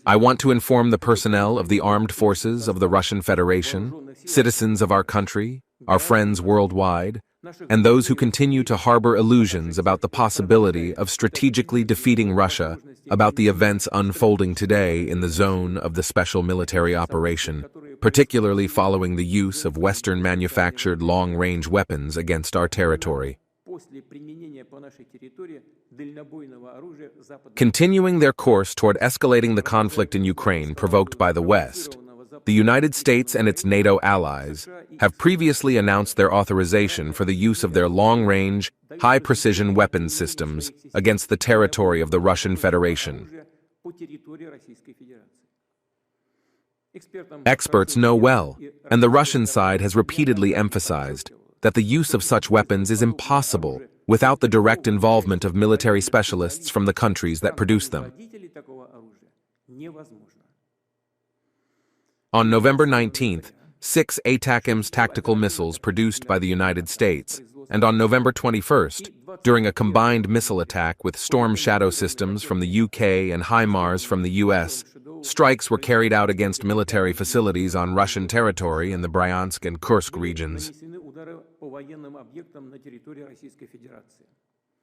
I want to inform the personnel of the armed forces of the Russian Federation, citizens of our country, our friends worldwide, and those who continue to harbor illusions about the possibility of strategically defeating Russia about the events unfolding today in the zone of the special military operation, particularly following the use of Western-manufactured long-range weapons against our territory. Continuing their course toward escalating the conflict in Ukraine provoked by the West, the United States and its NATO allies have previously announced their authorization for the use of their long-range, high-precision weapons systems against the territory of the Russian Federation. Experts know well, and the Russian side has repeatedly emphasized, that the use of such weapons is impossible without the direct involvement of military specialists from the countries that produce them. On November 19th, 6 ATACMS tactical missiles produced by the United States, and on November 21st, during a combined missile attack with Storm Shadow systems from the UK and HIMARS from the US, strikes were carried out against military facilities on Russian territory in the Bryansk and Kursk regions.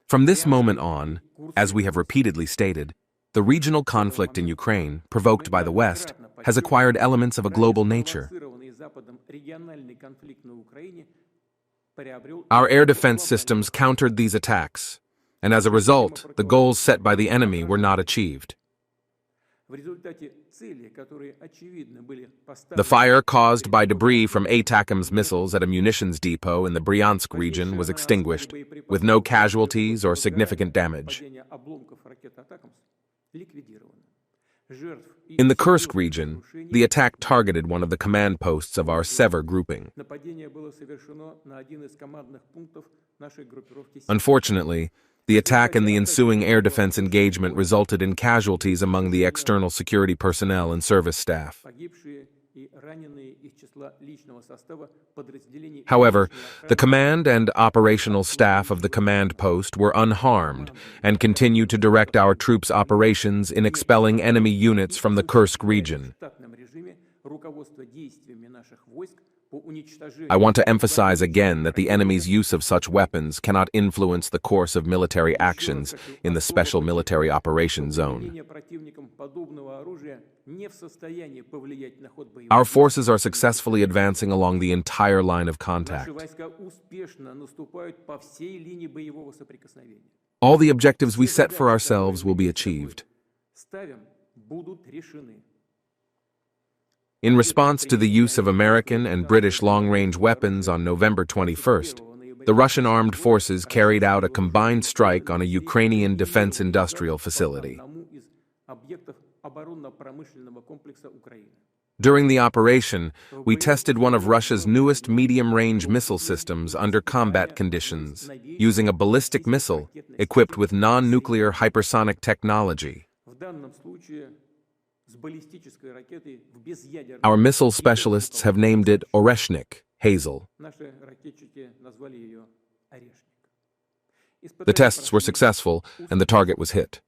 From this moment on, as we have repeatedly stated, the regional conflict in Ukraine, provoked by the West, has acquired elements of a global nature. Our air defense systems countered these attacks, and as a result, the goals set by the enemy were not achieved. The fire caused by debris from ATACMS missiles at a munitions depot in the Bryansk region was extinguished, with no casualties or significant damage. In the Kursk region, the attack targeted one of the command posts of our Sever grouping. Unfortunately, the attack and the ensuing air defense engagement resulted in casualties among the external security personnel and service staff. However, the command and operational staff of the command post were unharmed and continue to direct our troops' operations in expelling enemy units from the Kursk region. I want to emphasize again that the enemy's use of such weapons cannot influence the course of military actions in the Special Military Operations Zone. Our forces are successfully advancing along the entire line of contact. All the objectives we set for ourselves will be achieved. In response to the use of American and British long-range weapons on November 21st, the Russian armed forces carried out a combined strike on a Ukrainian defense industrial facility. During the operation, we tested one of Russia's newest medium-range missile systems under combat conditions, using a ballistic missile equipped with non-nuclear hypersonic technology. Our missile specialists have named it Oresnik, hazel. The tests were successful, and the target was hit.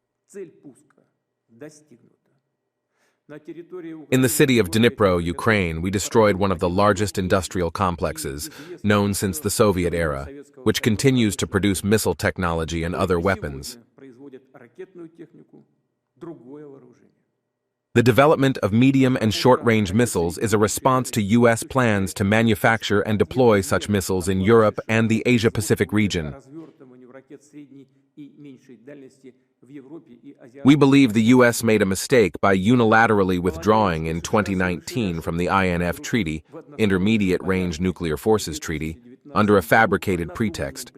In the city of Dnipro, Ukraine, we destroyed one of the largest industrial complexes, known since the Soviet era, which continues to produce missile technology and other weapons. The development of medium and short-range missiles is a response to U.S. plans to manufacture and deploy such missiles in Europe and the Asia-Pacific region. We believe the U.S. made a mistake by unilaterally withdrawing in 2019 from the INF Treaty, Intermediate Range Nuclear Forces Treaty, under a fabricated pretext.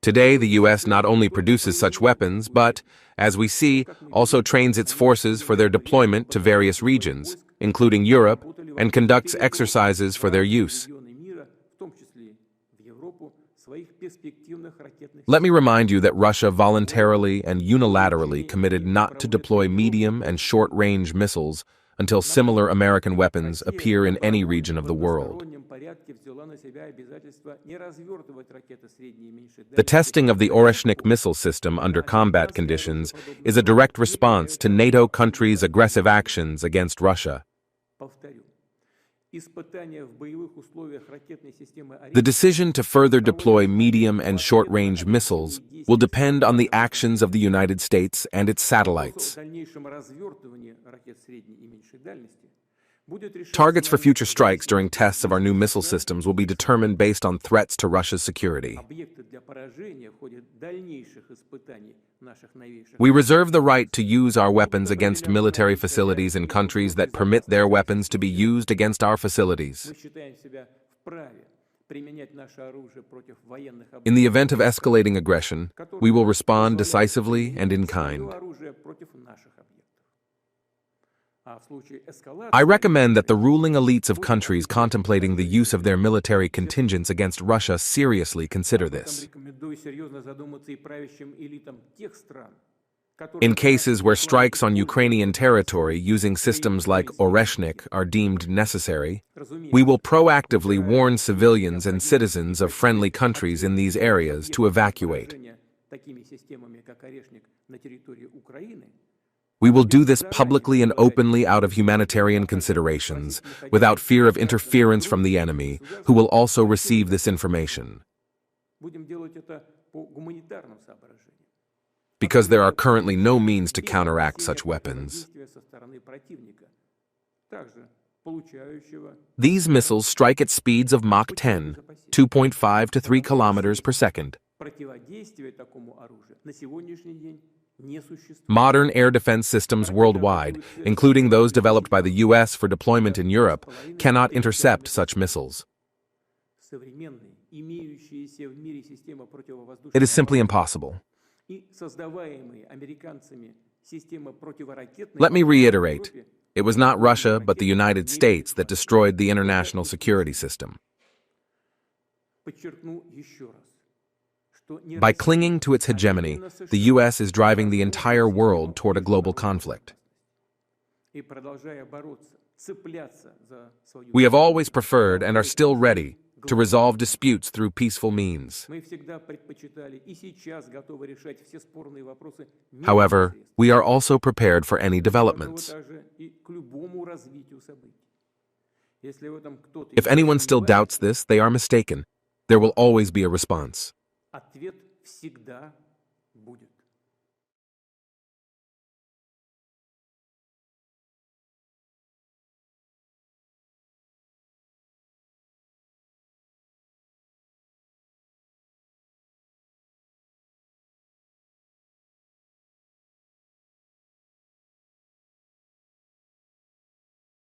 Today, the U.S. not only produces such weapons, but, as we see, also trains its forces for their deployment to various regions, including Europe, and conducts exercises for their use. Let me remind you that Russia voluntarily and unilaterally committed not to deploy medium and short-range missiles until similar American weapons appear in any region of the world. The testing of the Oresnik missile system under combat conditions is a direct response to NATO countries' aggressive actions against Russia. The decision to further deploy medium and short-range missiles will depend on the actions of the United States and its satellites. Targets for future strikes during tests of our new missile systems will be determined based on threats to Russia's security. We reserve the right to use our weapons against military facilities in countries that permit their weapons to be used against our facilities. In the event of escalating aggression, we will respond decisively and in kind. I recommend that the ruling elites of countries contemplating the use of their military contingents against Russia seriously consider this. In cases where strikes on Ukrainian territory using systems like Oresnik are deemed necessary, we will proactively warn civilians and citizens of friendly countries in these areas to evacuate. We will do this publicly and openly out of humanitarian considerations, without fear of interference from the enemy, who will also receive this information. Because there are currently no means to counteract such weapons. These missiles strike at speeds of Mach 10, 2.5 to 3 kilometers per second. Modern air defense systems worldwide, including those developed by the U.S. for deployment in Europe, cannot intercept such missiles. It is simply impossible. Let me reiterate, it was not Russia but the United States that destroyed the international security system. By clinging to its hegemony, the U.S. is driving the entire world toward a global conflict. We have always preferred and are still ready to resolve disputes through peaceful means. However, we are also prepared for any developments. If anyone still doubts this, they are mistaken. There will always be a response.